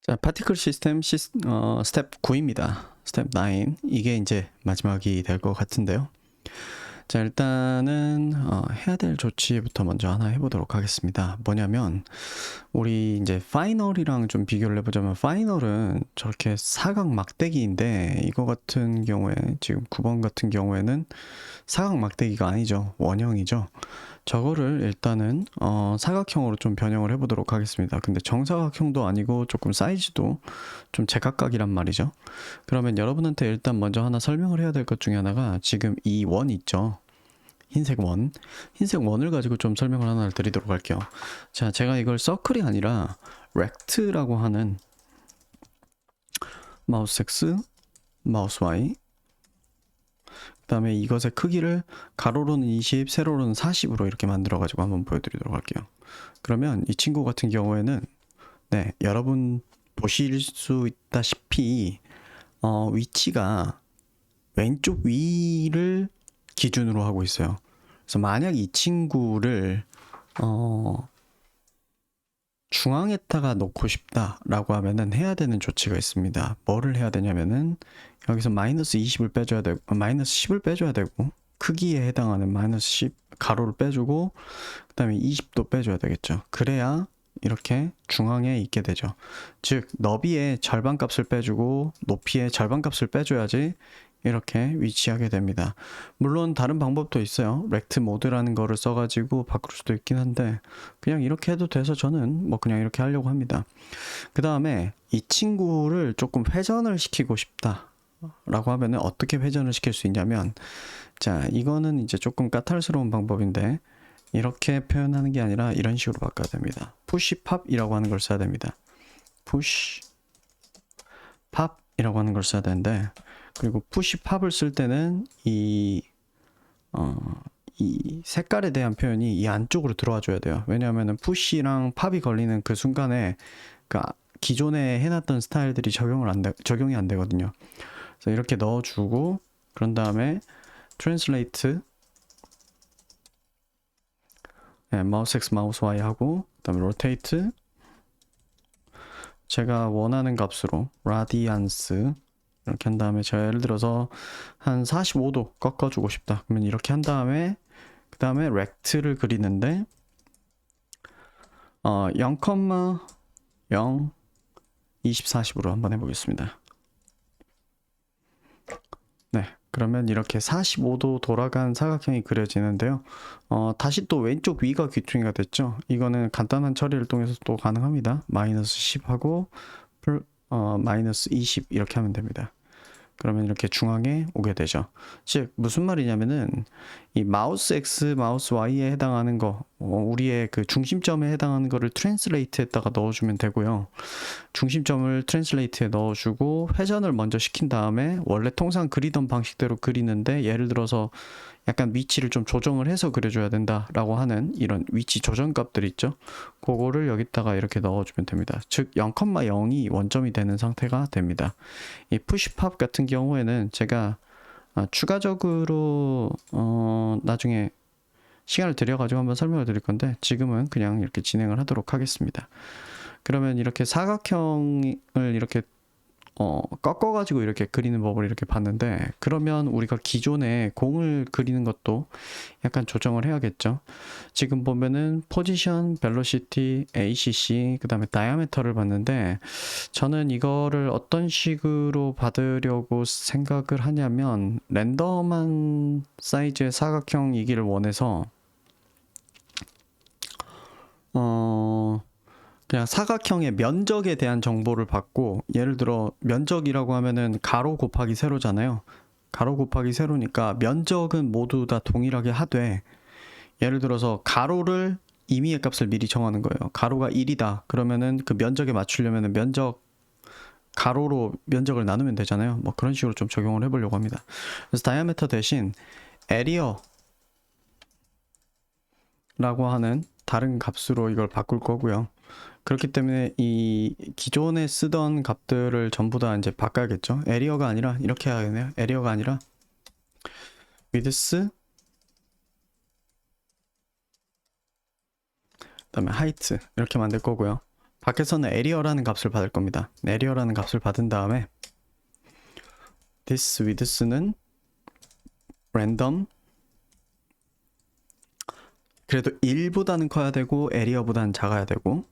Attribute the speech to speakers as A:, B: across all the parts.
A: 자, 파티클 시스템 스텝 9입니다. 스텝 9. 이게 이제 마지막이 될 것 같은데요. 자, 일단은 해야 될 조치부터 먼저 하나 해보도록 하겠습니다. 뭐냐면 우리 이제 파이널이랑 좀 비교를 해보자면, 파이널은 저렇게 사각 막대기인데 이거 같은 경우에 지금 9번 같은 경우에는 사각 막대기가 아니죠. 원형이죠. 저거를 일단은 사각형으로 좀 변형을 해보도록 하겠습니다. 근데 정사각형도 아니고 조금 사이즈도 좀 제각각이란 말이죠. 그러면 여러분한테 일단 먼저 하나 설명을 해야 될 것 중에 하나가, 지금 이 원 있죠. 흰색 원. 흰색 원을 가지고 좀 설명을 하나 드리도록 할게요. 자, 제가 이걸 서클이 아니라 렉트라고 하는, 마우스 X, 마우스 Y, 그 다음에 이것의 크기를 가로로는 20, 세로로는 40으로 이렇게 만들어 가지고 한번 보여드리도록 할게요. 그러면 이 친구 같은 경우에는, 네, 여러분 보실 수 있다시피 위치가 왼쪽 위를 기준으로 하고 있어요. 그래서 만약 이 친구를 중앙에다가 놓고 싶다라고 하면은 해야 되는 조치가 있습니다. 뭐를 해야 되냐면은, 여기서 마이너스 20을 빼줘야 되고, 마이너스 10을 빼줘야 되고, 크기에 해당하는 마이너스 10 가로를 빼주고, 그 다음에 20도 빼줘야 되겠죠. 그래야 이렇게 중앙에 있게 되죠. 즉, 너비의 절반 값을 빼주고 높이의 절반 값을 빼줘야지 이렇게 위치하게 됩니다. 물론 다른 방법도 있어요. 렉트 모드라는 거를 써가지고 바꿀 수도 있긴 한데, 그냥 이렇게 해도 돼서 저는 뭐 그냥 이렇게 하려고 합니다. 그 다음에 이 친구를 조금 회전을 시키고 싶다 라고 하면은 어떻게 회전을 시킬 수 있냐면, 자, 이거는 이제 조금 까탈스러운 방법인데, 이렇게 표현하는 게 아니라 이런 식으로 바꿔야 됩니다. 푸시 팝이라고 하는 걸 써야 됩니다. 푸시 팝이라고 하는 걸 써야 되는데, 그리고 푸시 팝을 쓸 때는 이 색깔에 대한 표현이 이 안쪽으로 들어와 줘야 돼요. 왜냐하면 푸시랑 팝이 걸리는 그 순간에 그 기존에 해놨던 스타일들이 적용이 안 되거든요. 그래서 이렇게 넣어주고, 그런 다음에 트랜슬레이트, 네, 마우스 X 마우스 Y 하고, 그 다음에 로테이트, 제가 원하는 값으로 라디안스 이렇게 한 다음에, 제가 예를 들어서 한 45도 꺾어주고 싶다 그러면 이렇게 한 다음에, 그 다음에 렉트를 그리는데 0,0 20, 40으로 한번 해보겠습니다. 네, 그러면 이렇게 45도 돌아간 사각형이 그려지는데요. 다시 또 왼쪽 위가 귀퉁이가 됐죠. 이거는 간단한 처리를 통해서 또 가능합니다. 마이너스 10 하고 마이너스 20 이렇게 하면 됩니다. 그러면 이렇게 중앙에 오게 되죠. 즉 무슨 말이냐면은, 이 마우스 X, 마우스 Y에 해당하는 거, 우리의 그 중심점에 해당하는 거를 트랜슬레이트에다가 넣어주면 되고요. 중심점을 트랜슬레이트에 넣어주고 회전을 먼저 시킨 다음에, 원래 통상 그리던 방식대로 그리는데 예를 들어서 약간 위치를 좀 조정을 해서 그려줘야 된다라고 하는 이런 위치 조정 값들 있죠. 그거를 여기다가 이렇게 넣어주면 됩니다. 즉 0,0이 원점이 되는 상태가 됩니다. 이 푸시팝 같은 경우에는 제가 추가적으로 나중에 시간을 들여가지고 한번 설명을 드릴 건데, 지금은 그냥 이렇게 진행을 하도록 하겠습니다. 그러면 이렇게 사각형을 이렇게 꺾어가지고 이렇게 그리는 법을 이렇게 봤는데, 그러면 우리가 기존에 공을 그리는 것도 약간 조정을 해야겠죠. 지금 보면은 포지션, 벨로시티, ACC, 그 다음에 다이아메터를 봤는데, 저는 이거를 어떤 식으로 받으려고 생각을 하냐면, 랜덤한 사이즈의 사각형이기를 원해서 그냥 사각형의 면적에 대한 정보를 받고, 예를 들어 면적이라고 하면은 가로 곱하기 세로잖아요. 가로 곱하기 세로니까 면적은 모두 다 동일하게 하되, 예를 들어서 가로를 임의의 값을 미리 정하는 거예요. 가로가 1이다 그러면은 그 면적에 맞추려면은 가로로 면적을 나누면 되잖아요. 뭐 그런 식으로 좀 적용을 해보려고 합니다. 그래서 다이아메터 대신 에리어라고 하는 다른 값으로 이걸 바꿀 거고요. 그렇기 때문에 이 기존에 쓰던 값들을 전부 다 이제 바꿔야겠죠. 에리어가 아니라 이렇게 해야겠네요. 에리어가 아니라 위드스, 그다음에 하이트 이렇게 만들 거고요. 밖에서는 에리어라는 값을 받을 겁니다. 에리어라는 값을 받은 다음에 this width는 random, 그래도 1보다는 커야 되고 에리어보다는 작아야 되고,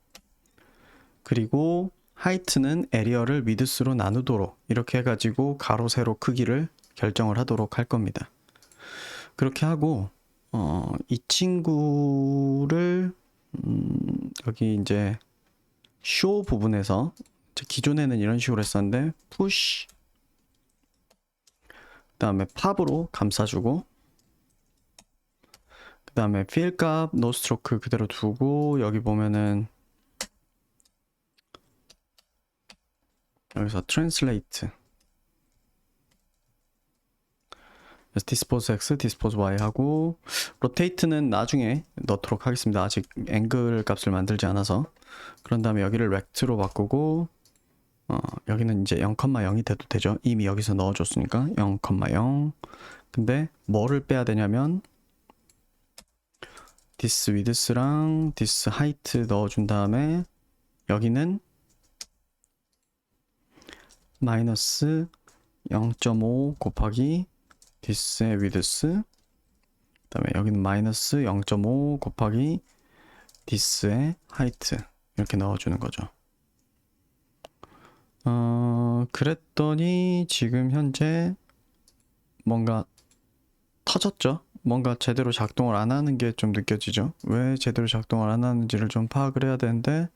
A: 그리고 height는 에리어를 width로 나누도록 이렇게 해가지고 가로 세로 크기를 결정을 하도록 할 겁니다. 그렇게 하고 이 친구를 여기 이제 show 부분에서 기존에는 이런 식으로 했었는데 push 그 다음에 pop으로 감싸주고, 그 다음에 fill 값 no stroke 그대로 두고, 여기 보면은 여기서 translate dispose x, dispose y 하고, rotate는 나중에 넣도록 하겠습니다. 아직 앵글 값을 만들지 않아서. 그런 다음에 여기를 rect로 바꾸고, 여기는 이제 0,0이 돼도 되죠. 이미 여기서 넣어줬으니까 0,0. 근데 뭐를 빼야 되냐면 this width랑 this height 넣어준 다음에 여기는 마이너스 0.5 곱하기 this의 width, 그 다음에 여기는 마이너스 0.5 곱하기 this의 height 이렇게 넣어주는 거죠. 그랬더니 지금 현재 뭔가 터졌죠? 뭔가 제대로 작동을 안 하는 게 좀 느껴지죠? 왜 제대로 작동을 안 하는지를 좀 파악을 해야 되는데,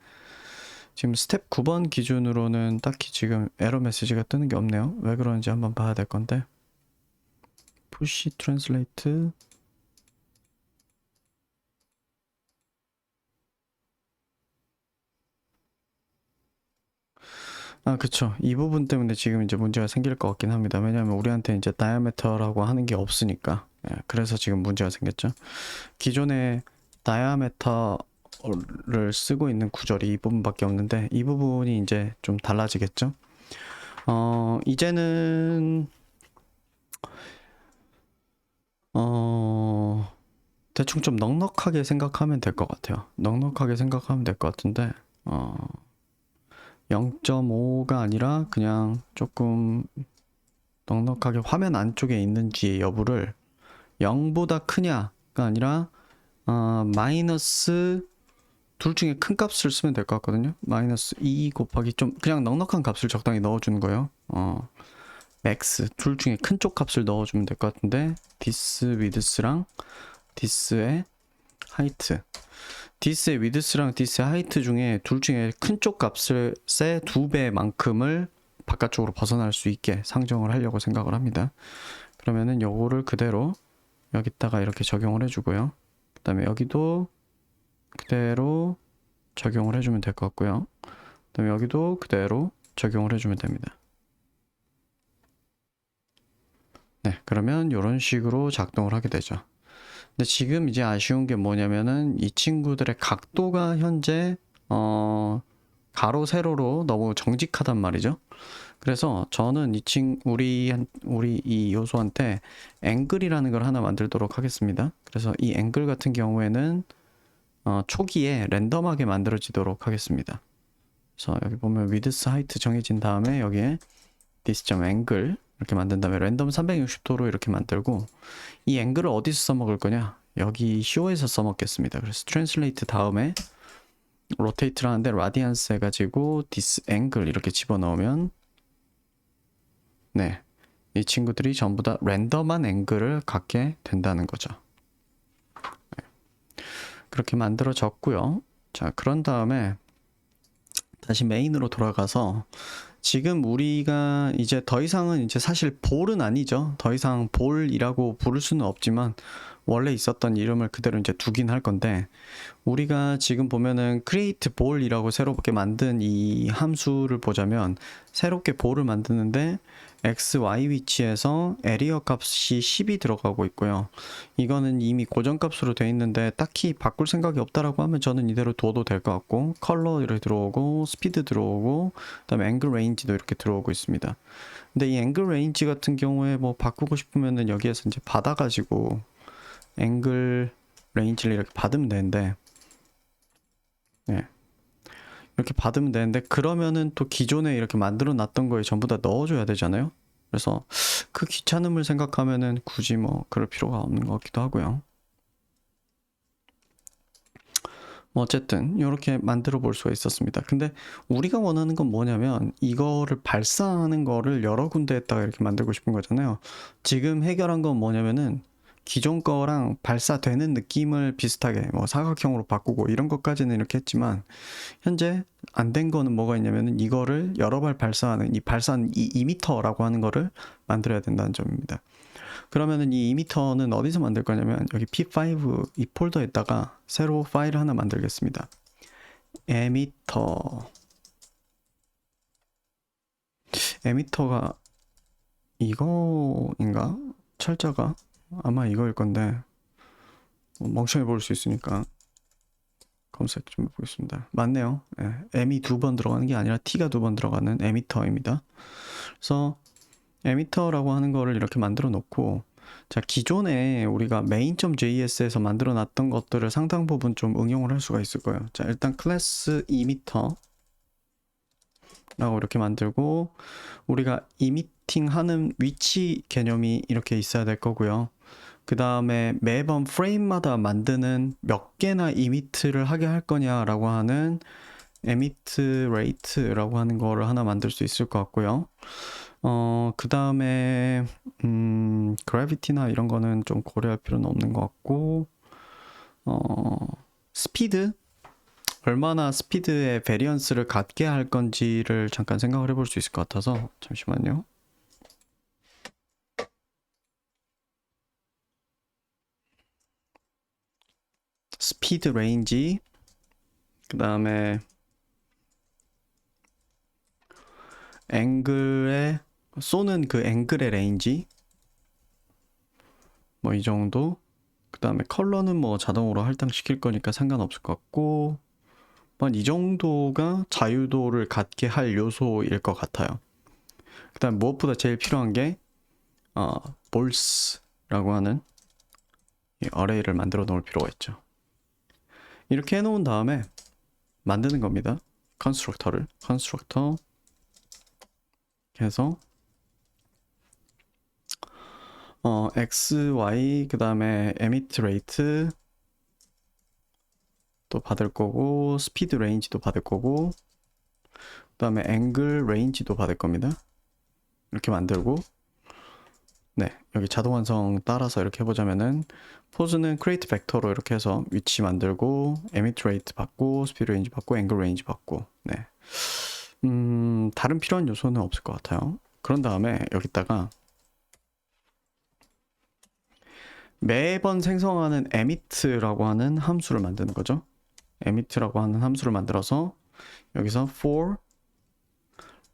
A: 지금 스텝 9번 기준으로는 딱히 지금 에러 메시지가 뜨는 게 없네요. 왜 그러는지 한번 봐야 될 건데, push translate 그쵸. 이 부분 때문에 지금 이제 문제가 생길 것 같긴 합니다. 왜냐하면 우리한테 이제 diameter라고 하는 게 없으니까. 그래서 지금 문제가 생겼죠. 기존에 diameter를 쓰고 있는 구절이 이 부분밖에 없는데, 이 부분이 이제 좀 달라지겠죠. 이제는 대충 좀 넉넉하게 생각하면 될 것 같아요. 넉넉하게 생각하면 될 것 같은데, 0.5가 아니라 그냥 조금 넉넉하게 화면 안쪽에 있는지 여부를 0보다 크냐가 아니라 마이너스 둘 중에 큰 값을 쓰면 될 것 같거든요. 마이너스 2 곱하기 좀 그냥 넉넉한 값을 적당히 넣어주는 거예요. max 둘 중에 큰 쪽 값을 넣어주면 될 것 같은데, this width랑 this의 height, this의 width랑 this의 height 중에 둘 중에 큰 쪽 값을 세 2배만큼을 바깥쪽으로 벗어날 수 있게 상정을 하려고 생각을 합니다. 그러면은 요거를 그대로 여기다가 이렇게 적용을 해주고요. 그 다음에 여기도 그대로 적용을 해주면 될 것 같고요. 그 다음에 여기도 그대로 적용을 해주면 됩니다. 네, 그러면 이런 식으로 작동을 하게 되죠. 근데 지금 이제 아쉬운 게 뭐냐면은 이 친구들의 각도가 현재 가로 세로로 너무 정직하단 말이죠. 그래서 저는 우리 이 요소한테 앵글이라는 걸 하나 만들도록 하겠습니다. 그래서 이 앵글 같은 경우에는 초기에 랜덤하게 만들어지도록 하겠습니다. 그래서 여기 보면 width, height 정해진 다음에 여기에 this.angle 이렇게 만든 다음에 랜덤 360도로 이렇게 만들고, 이 앵글을 어디서 써먹을 거냐? 여기 show에서 써먹겠습니다. 그래서 translate 다음에 rotate를 하는데 radiance 해가지고 this angle 이렇게 집어넣으면, 네, 이 친구들이 전부 다 랜덤한 앵글을 갖게 된다는 거죠. 네. 그렇게 만들어졌고요. 자, 그런 다음에 다시 메인으로 돌아가서, 지금 우리가 이제 더 이상은 이제 사실 볼은 아니죠. 더 이상 볼이라고 부를 수는 없지만 원래 있었던 이름을 그대로 이제 두긴 할 건데, 우리가 지금 보면은 create ball이라고 새롭게 만든 이 함수를 보자면, 새롭게 볼을 만드는데 x, y 위치에서 에리어 값이 10이 들어가고 있고요. 이거는 이미 고정값으로 돼 있는데 딱히 바꿀 생각이 없다라고 하면 저는 이대로 둬도 될 것 같고, 컬러 이렇게 들어오고, 스피드 들어오고, 그다음에 앵글 레인지도 이렇게 들어오고 있습니다. 근데 이 앵글 레인지 같은 경우에 뭐 바꾸고 싶으면은 여기에서 이제 받아가지고 앵글 레인지를 이렇게 받으면 되는데, 네, 이렇게 받으면 되는데 그러면은 또 기존에 이렇게 만들어 놨던 거에 전부 다 넣어줘야 되잖아요. 그래서 그 귀찮음을 생각하면은 굳이 뭐 그럴 필요가 없는 것 같기도 하고요. 뭐 어쨌든 이렇게 만들어 볼 수가 있었습니다. 근데 우리가 원하는 건 뭐냐면 이거를 발사하는 거를 여러 군데에다가 이렇게 만들고 싶은 거잖아요. 지금 해결한 건 뭐냐면은 기존 거랑 발사되는 느낌을 비슷하게 뭐 사각형으로 바꾸고 이런 것까지는 이렇게 했지만 현재 안 된 거는 뭐가 있냐면은 이거를 여러 발 발사하는 이 발사하는 이 이미터라고 하는 거를 만들어야 된다는 점입니다. 그러면은 이 이미터는 어디서 만들 거냐면 여기 P5 이 폴더에다가 새로 파일을 하나 만들겠습니다. 에미터. 에미터가 이거인가? 철자가 아마 이거일 건데 멍청해 보일 수 있으니까 검색 좀 해보겠습니다. 맞네요. 예, M이 두 번 들어가는 게 아니라 T가 두 번 들어가는 에미터입니다. 그래서 에미터라고 하는 거를 이렇게 만들어 놓고, 자, 기존에 우리가 main.js에서 만들어 놨던 것들을 상당 부분 좀 응용을 할 수가 있을 거예요. 자, 일단 클래스 이미터 라고 이렇게 만들고, 우리가 이미팅 하는 위치 개념이 이렇게 있어야 될 거고요. 그 다음에 매번 프레임마다 만드는 몇 개나 이미트를 하게 할 거냐라고 하는 에미트 레이트라고 하는 거를 하나 만들 수 있을 것 같고요. 그 다음에 그래비티나 이런 거는 좀 고려할 필요는 없는 것 같고, 스피드? 얼마나 스피드의 베리언스를 갖게 할 건지를 잠깐 생각을 해볼 수 있을 것 같아서 잠시만요. 스피드 레인지, 그 다음에 앵글의 쏘는 그 앵글의 레인지, 뭐 이 정도. 그 다음에 컬러는 뭐 자동으로 할당시킬 거니까 상관없을 것 같고, 이 정도가 자유도를 갖게 할 요소일 것 같아요. 그 다음 무엇보다 제일 필요한 게 볼스라고 하는 이 어레이를 만들어 놓을 필요가 있죠. 이렇게 해놓은 다음에 만드는 겁니다. 컨스트럭터 해서 x, y 그 다음에 emit rate 또 받을 거고 스피드 레인지도 받을 거고 그 다음에 angle range도 받을 겁니다. 이렇게 만들고 네, 여기 자동 완성 따라서 이렇게 해보자면은 포즈는 create 벡터로 이렇게 해서 위치 만들고 emit rate 받고 speed range 받고 angle range 받고 네. 다른 필요한 요소는 없을 것 같아요. 그런 다음에 여기다가 매번 생성하는 emit라고 하는 함수를 만드는 거죠. emit라고 하는 함수를 만들어서 여기서 for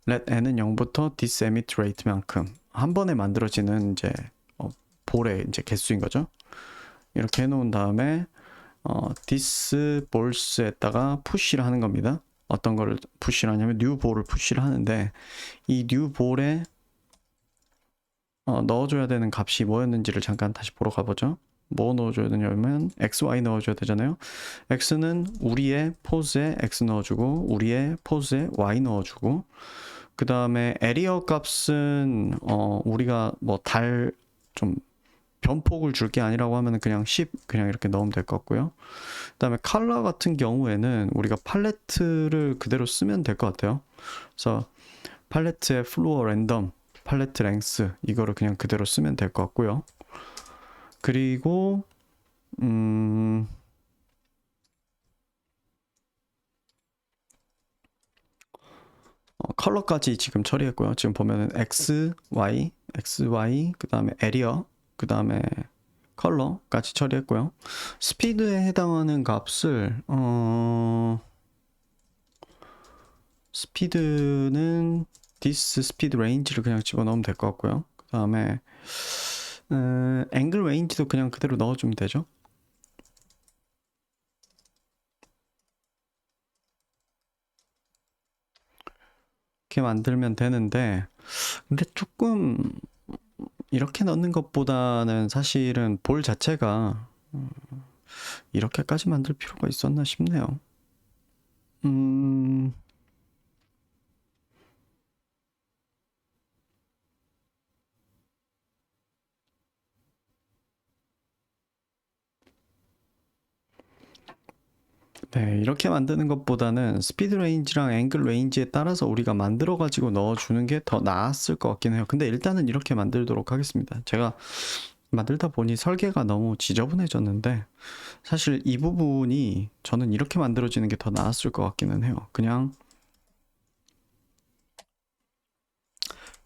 A: let n은 0부터 this emit rate만큼 한 번에 만들어지는 이제 볼의 이제 개수인 거죠. 이렇게 해놓은 다음에 this balls에다가 push를 하는 겁니다. 어떤 거를 push를 하냐면 new ball을 push를 하는데 이 new ball에 넣어줘야 되는 값이 뭐였는지를 잠깐 다시 보러 가보죠. 뭐 넣어줘야 되냐면 x, y 넣어줘야 되잖아요. x는 우리의 포즈에 x 넣어주고 우리의 포즈에 y 넣어주고 그 다음에 에리어 값은 우리가 뭐 좀 변폭을 줄 게 아니라고 하면 그냥 10 그냥 이렇게 넣으면 될 것 같고요. 그 다음에 컬러 같은 경우에는 우리가 팔레트를 그대로 쓰면 될 것 같아요. 그래서 팔레트의 플로어 랜덤 팔레트 랭스 이거를 그냥 그대로 쓰면 될 것 같고요. 그리고 컬러까지 지금 처리했고요. 지금 보면은 x, y 그 다음에 에리어 그 다음에 컬러까지 처리했고요. 스피드에 해당하는 값을 스피드는 this speed range를 그냥 집어넣으면 될 것 같고요. 그 다음에 angle range도 그냥 그대로 넣어주면 되죠. 이렇게 만들면 되는데 근데 조금 이렇게 넣는 것보다는 사실은 볼 자체가 이렇게까지 만들 필요가 있었나 싶네요. 음, 네, 이렇게 만드는 것보다는 스피드 레인지랑 앵글 레인지에 따라서 우리가 만들어가지고 넣어주는 게 더 나았을 것 같긴 해요. 근데 일단은 이렇게 만들도록 하겠습니다. 제가 만들다 보니 설계가 너무 지저분해졌는데, 사실 이 부분이 저는 이렇게 만들어지는 게 더 나았을 것 같기는 해요. 그냥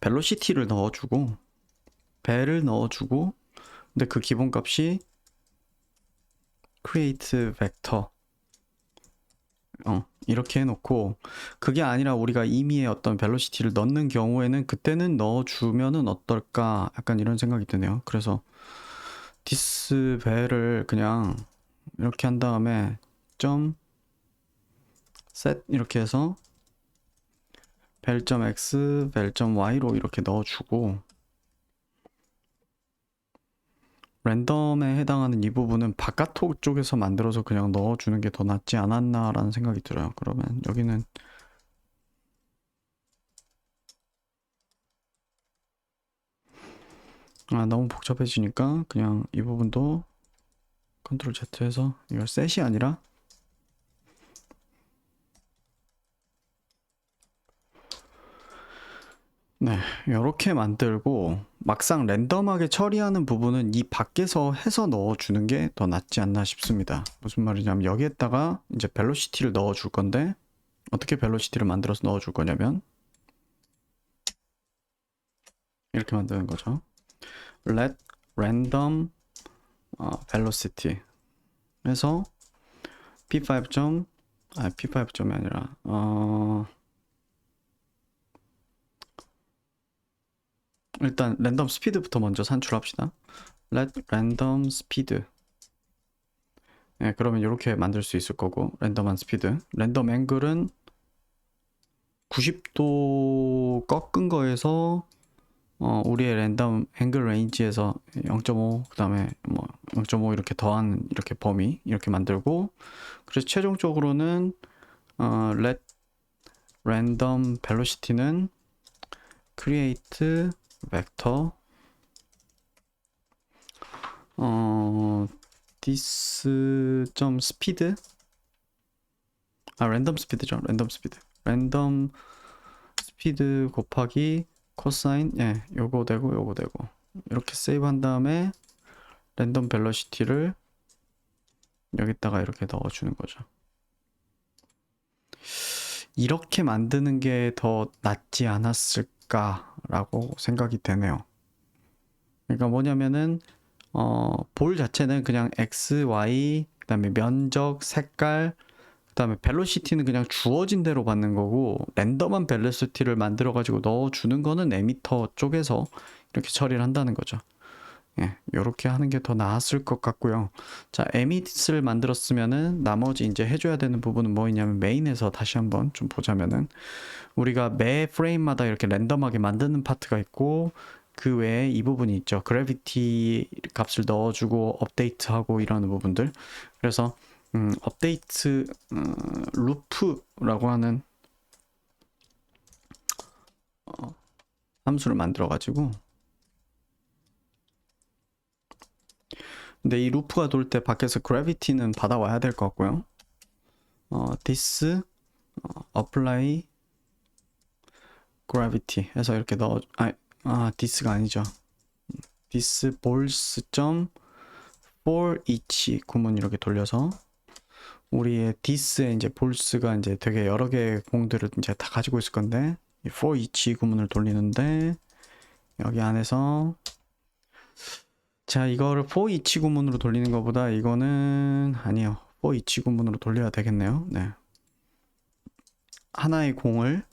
A: 벨로시티를 넣어주고, 배를 넣어주고, 근데 그 기본값이 create vector 이렇게 해놓고, 그게 아니라 우리가 임의의 어떤 벨로시티를 넣는 경우에는 그때는 넣어주면은 어떨까 약간 이런 생각이 드네요. 그래서 디스 벨을 그냥 이렇게 한 다음에 점 set 이렇게 해서 벨점 x 벨점 y로 이렇게 넣어주고, 랜덤에 해당하는 이 부분은 바깥 쪽에서 만들어서 그냥 넣어주는 게 더 낫지 않았나라는 생각이 들어요. 그러면 여기는 너무 복잡해지니까 그냥 이 부분도 컨트롤 Z 해서 이걸 셋이 아니라 네, 이렇게 만들고 막상 랜덤하게 처리하는 부분은 이 밖에서 해서 넣어주는 게 더 낫지 않나 싶습니다. 무슨 말이냐면 여기에다가 이제 벨로시티를 넣어줄 건데 어떻게 벨로시티를 만들어서 넣어줄 거냐면 이렇게 만드는 거죠. let random velocity 해서 p5점 p5점이 아니라 일단 랜덤 스피드부터 먼저 산출합시다. let random speed. 네, 그러면 이렇게 만들 수 있을 거고, 랜덤한 스피드. 랜덤 앵글은 90도 꺾은 거에서 우리의 랜덤 앵글 레인지에서 0.5, 그 다음에 뭐 0.5 이렇게 더한 이렇게 범위 이렇게 만들고, 그래서 최종적으로는 let random velocity는 create vector this 점 speed 랜덤 스피드죠. 랜덤 스피드 곱하기 코사인 요거 되고 요거 되고 이렇게 세이브 한 다음에 랜덤 벨로시티를 여기다가 이렇게 넣어주는 거죠. 이렇게 만드는 게 더 낫지 않았을까라고 생각이 되네요. 그러니까 뭐냐면은 볼 자체는 그냥 x, y, 그다음에 면적, 색깔, 그다음에 벨로시티는 그냥 주어진 대로 받는 거고, 랜덤한 벨로시티를 만들어 가지고 넣어 주는 거는 에미터 쪽에서 이렇게 처리를 한다는 거죠. 예, 이렇게 하는 게 더 나았을 것 같고요. 자, 에밋을 만들었으면은 나머지 이제 해줘야 되는 부분은 뭐 있냐면 메인에서 다시 한번 좀 보자면은 우리가 매 프레임마다 이렇게 랜덤하게 만드는 파트가 있고 그 외에 이 부분이 있죠. 그래비티 값을 넣어주고 업데이트하고 이러는 부분들. 그래서 업데이트 루프라고 하는 함수를 만들어 가지고, 근데 이 루프가 돌 때 밖에서 그래비티는 받아와야 될 것 같고요. this apply gravity 해서 이렇게 넣어 this가 아니죠. this balls 점 for each 구문 이렇게 돌려서 우리의 this에 이제 balls가 이제 되게 여러 개의 공들을 이제 다 가지고 있을 건데 이 for each 구문을 돌리는데 여기 안에서 자 이거를 for each 구문으로 돌리는 것보다 이거는 아니요 for each 구문으로 돌려야 되겠네요. 네. 하나의 공을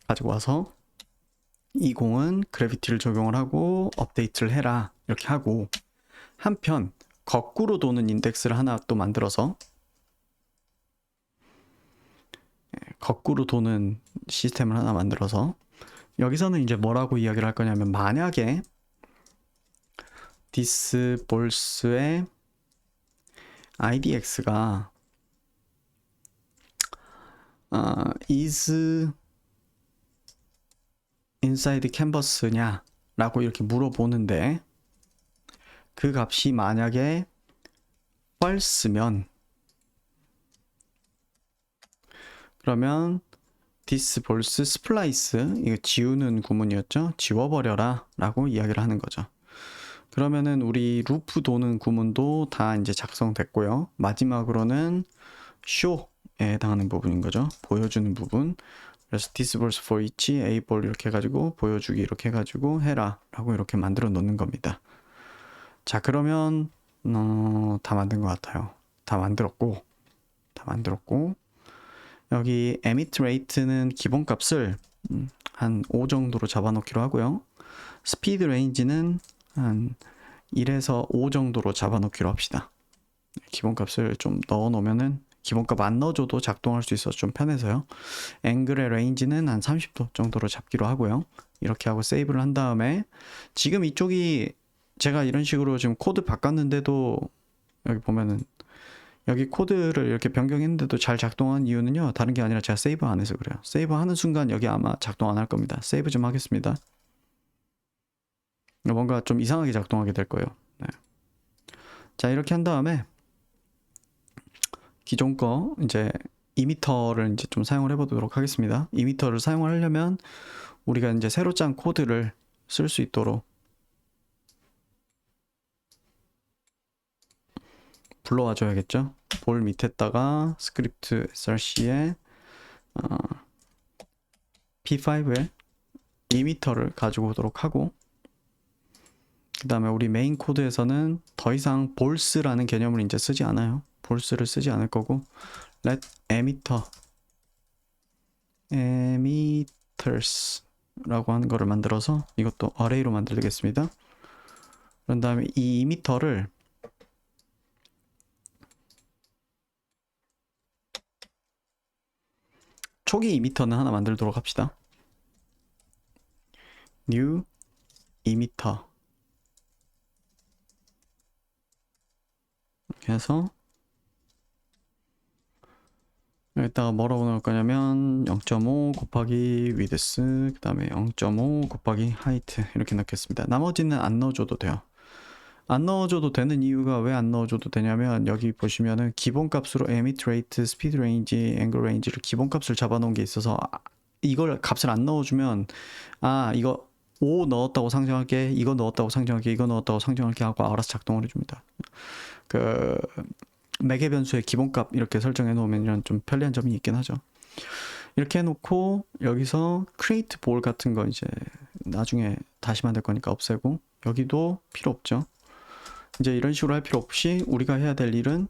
A: 가지고 와서 이 공은 그래비티를 적용을 하고 업데이트를 해라 이렇게 하고, 한편 거꾸로 도는 인덱스를 하나 또 만들어서 거꾸로 도는 시스템을 하나 만들어서 여기서는 이제 뭐라고 이야기를 할 거냐면 만약에 this balls의 idx가 is inside canvas냐 라고 이렇게 물어보는데 그 값이 만약에 false면 그러면 this false splice 이거 지우는 구문이었죠. 지워버려라 라고 이야기를 하는 거죠. 그러면은 우리 루프 도는 구문도 다 이제 작성됐고요. 마지막으로는 show에 해당하는 부분인 거죠. 보여주는 부분. 그래서 this false for each able 이렇게 해가지고 보여주기 이렇게 해가지고 해라 라고 이렇게 만들어 놓는 겁니다. 자, 그러면 다 만든 것 같아요. 다 만들었고 여기 emit rate는 기본값을 한 5 정도로 잡아놓기로 하고요. speed range는 한 1에서 5 정도로 잡아놓기로 합시다. 기본값을 좀 넣어놓으면은 기본값 안 넣어줘도 작동할 수 있어서 좀 편해서요. 앵글의 레인지는 한 30도 정도로 잡기로 하고요. 이렇게 하고 세이브를 한 다음에 지금 이쪽이 제가 이런 식으로 지금 코드 바꿨는데도 여기 보면은 여기 코드를 이렇게 변경했는데도 잘 작동한 이유는요. 다른 게 아니라 제가 세이브 안 해서 그래요. 세이브 하는 순간 여기 아마 작동 안 할 겁니다. 세이브 좀 하겠습니다. 뭔가 좀 이상하게 작동하게 될 거예요. 네. 자, 이렇게 한 다음에 기존 거 이제 이미터를 이제 좀 사용을 해보도록 하겠습니다. 이미터를 사용하려면 우리가 이제 새로 짠 코드를 쓸 수 있도록 불러와 줘야겠죠. 볼 밑에다가 스크립트 src에 p5에 이미터를 가지고 오도록 하고 그 다음에 우리 메인 코드에서는 더 이상 볼스라는 개념을 이제 쓰지 않아요. 볼스를 쓰지 않을 거고 let emitters 라고 하는 거를 만들어서 이것도 array로 만들겠습니다. 그런 다음에 이 이미터를 초기 이미터는 하나 만들도록 합시다. new emitter 이렇게 해서 여기다가 뭐라고 넣을 거냐면 0.5 곱하기 width 그 다음에 0.5 곱하기 height 이렇게 넣겠습니다. 나머지는 안 넣어줘도 돼요. 안 넣어줘도 되는 이유가 왜 안 넣어줘도 되냐면 여기 보시면은 기본값으로 emit rate, speed range, angle range를 기본값을 잡아놓은 게 있어서 이걸 값을 안 넣어주면 이거 5 넣었다고 상정할게, 이거 넣었다고 상정할게, 이거 넣었다고 상정할게 하고 알아서 작동을 해줍니다. 그 매개 변수의 기본값 이렇게 설정해 놓으면 좀 편리한 점이 있긴 하죠. 이렇게 해놓고 여기서 create ball 같은 거 이제 나중에 다시 만들 거니까 없애고 여기도 필요 없죠. 이제 이런 식으로 할 필요 없이 우리가 해야 될 일은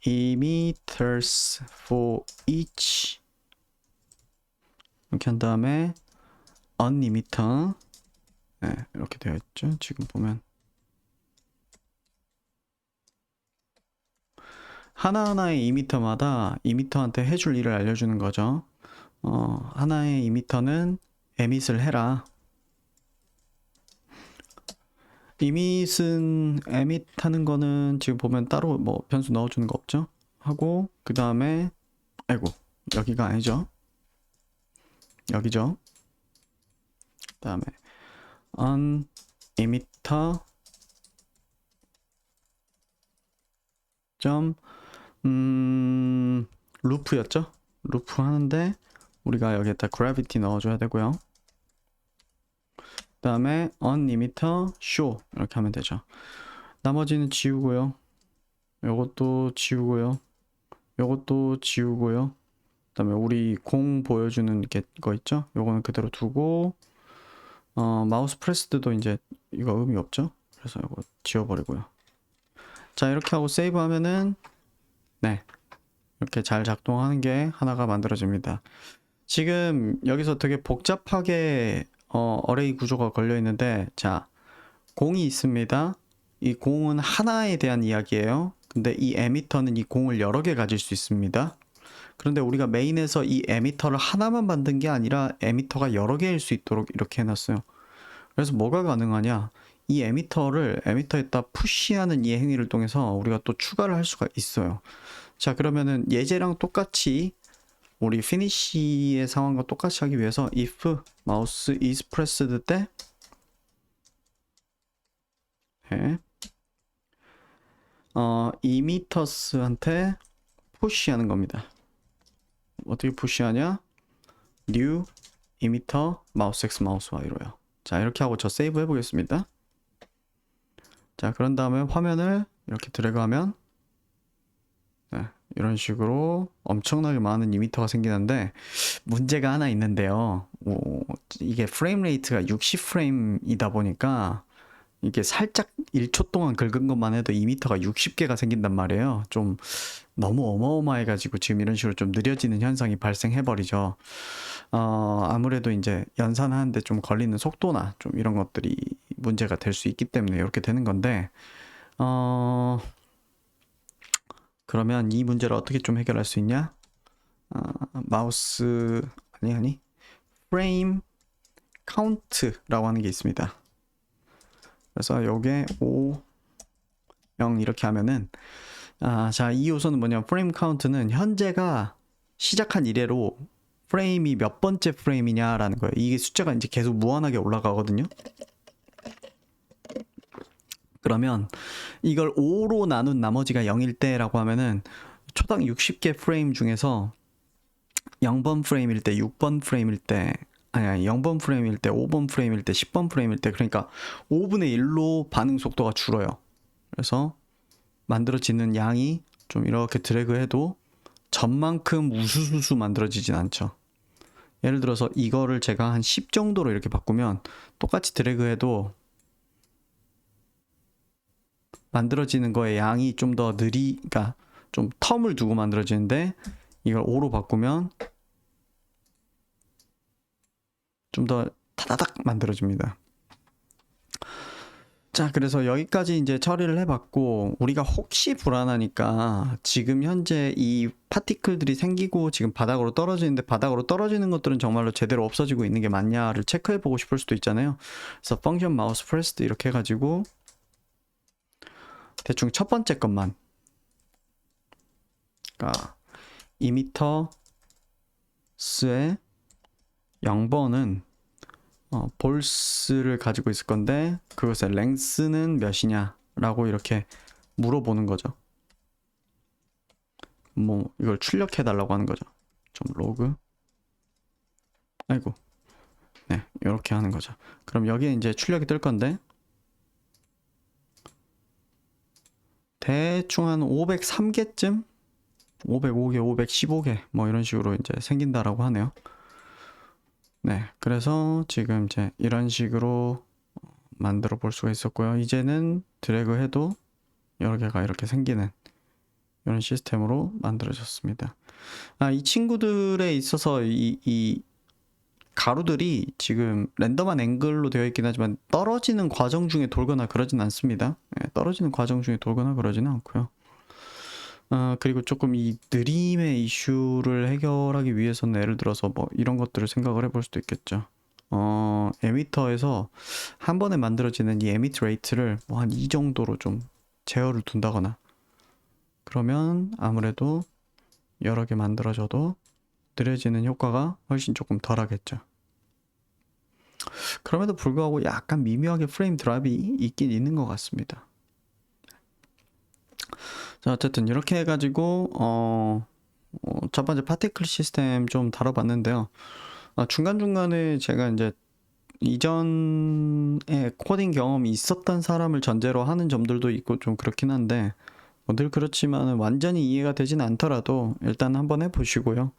A: emitters for each 이렇게 한 다음에 unemitter 네, 이렇게 되어 있죠. 지금 보면 하나하나의 이미터마다 이미터한테 해줄 일을 알려주는 거죠. 하나의 이미터는 emit을 해라. emit 하는 거는 지금 보면 따로 뭐 변수 넣어주는 거 없죠? 하고 그 다음에 여기가 아니죠? 여기죠? 그 다음에 unemitter 루프였죠? 루프 하는데 우리가 여기에다 gravity 넣어줘야 되고요. 그 다음에 unemitter show 이렇게 하면 되죠. 나머지는 지우고요. 요것도 지우고요. 요것도 지우고요. 그 다음에 우리 공 보여주는 거 있죠? 요거는 그대로 두고 마우스 프레스도 이제 이거 의미 없죠? 그래서 이거 지워버리고요. 자, 이렇게 하고 세이브 하면은 네, 이렇게 잘 작동하는 게 하나가 만들어집니다. 지금 여기서 되게 복잡하게 어레이 구조가 걸려 있는데 자, 공이 있습니다. 이 공은 하나에 대한 이야기예요. 근데 이 에미터는 이 공을 여러 개 가질 수 있습니다. 그런데 우리가 메인에서 이 에미터를 하나만 만든 게 아니라 에미터가 여러 개일 수 있도록 이렇게 해놨어요. 그래서 뭐가 가능하냐? 이 에미터에다 푸시하는 이 행위를 통해서 우리가 또 추가를 할 수가 있어요. 자, 그러면은 예제랑 똑같이 우리 finish의 상황과 똑같이 하기 위해서 if mouse is pressed 때 emitters한테 push하는 겁니다. 어떻게 push하냐? new emitter mouse x mouse y로요. 자, 이렇게 하고 저 세이브 해보겠습니다. 자, 그런 다음에 화면을 이렇게 드래그하면 네, 이런 식으로 엄청나게 많은 이미터가 생기는데 문제가 하나 있는데요. 이게 프레임 레이트가 60프레임이다 보니까 이게 살짝 1초 동안 긁은 것만 해도 이미터가 60개가 생긴단 말이에요. 좀 너무 어마어마해가지고 지금 이런 식으로 좀 느려지는 현상이 발생해버리죠. 아무래도 이제 연산하는데 좀 걸리는 속도나 좀 이런 것들이 문제가 될 수 있기 때문에 이렇게 되는 건데, 그러면 이 문제를 어떻게 좀 해결할 수 있냐? 마우스, 프레임 카운트라고 하는 게 있습니다. 그래서 요게 5, 0 이렇게 하면은, 자, 이 요소는 뭐냐면 프레임 카운트는 현재가 시작한 이래로 프레임이 몇 번째 프레임이냐라는 거예요. 이게 숫자가 이제 계속 무한하게 올라가거든요. 그러면 이걸 5로 나눈 나머지가 0일 때라고 하면은 초당 60개 프레임 중에서 0번 프레임일 때, 6번 프레임일 때, 0번 프레임일 때, 5번 프레임일 때, 10번 프레임일 때, 그러니까 5분의 1로 반응 속도가 줄어요. 그래서 만들어지는 양이 좀 이렇게 드래그해도 전만큼 우수수수 만들어지진 않죠. 예를 들어서 이거를 제가 한 10 정도로 이렇게 바꾸면 똑같이 드래그해도 만들어지는 거의 양이 좀 더 그러니까 좀 텀을 두고 만들어지는데 이걸 5로 바꾸면 좀 더 타다닥 만들어집니다. 자, 그래서 여기까지 이제 처리를 해봤고, 우리가 혹시 불안하니까 지금 현재 이 파티클들이 생기고 지금 바닥으로 떨어지는데 바닥으로 떨어지는 것들은 정말로 제대로 없어지고 있는 게 맞냐를 체크해보고 싶을 수도 있잖아요. 그래서 펑션 마우스 프레스드 이렇게 해가지고 대충 첫 번째 것만, 그러니까 이미터스의 0번은 볼스를 가지고 있을 건데 그것의 랭스는 몇이냐 라고 이렇게 물어보는 거죠. 뭐 이걸 출력해 달라고 하는 거죠. 좀 로그, 아이고, 네, 이렇게 하는 거죠. 그럼 여기에 이제 출력이 뜰 건데 대충 한 503개쯤, 505개, 515개 뭐 이런 식으로 이제 생긴다라고 하네요. 네, 그래서 지금 이제 이런 식으로 만들어 볼 수가 있었고요. 이제는 드래그 해도 여러 개가 이렇게 생기는 이런 시스템으로 만들어졌습니다. 이 친구들에 있어서 이 가루들이 지금 랜덤한 앵글로 되어 있긴 하지만 떨어지는 과정 중에 돌거나 그러진 않습니다. 네, 떨어지는 과정 중에 돌거나 그러지는 않고요. 그리고 조금 이 느림의 이슈를 해결하기 위해서는 예를 들어서 뭐 이런 것들을 생각을 해볼 수도 있겠죠. 에미터에서 한 번에 만들어지는 이 에미트 레이트를 뭐 한 이 정도로 좀 제어를 둔다거나, 그러면 아무래도 여러 개 만들어져도 느려지는 효과가 훨씬 조금 덜 하겠죠. 그럼에도 불구하고 약간 미묘하게 프레임 드랍이 있긴 있는 것 같습니다. 자, 어쨌든 이렇게 해가지고 첫 번째 파티클 시스템 좀 다뤄봤는데요. 중간중간에 제가 이제 이전에 코딩 경험이 있었던 사람을 전제로 하는 점들도 있고 좀 그렇긴 한데 뭐 늘 그렇지만 완전히 이해가 되진 않더라도 일단 한번 해보시고요.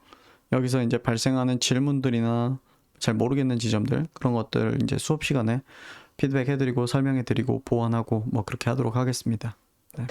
A: 여기서 이제 발생하는 질문들이나 잘 모르겠는 지점들, 그런 것들 이제 수업 시간에 피드백 해드리고 설명해드리고 보완하고 뭐 그렇게 하도록 하겠습니다. 네.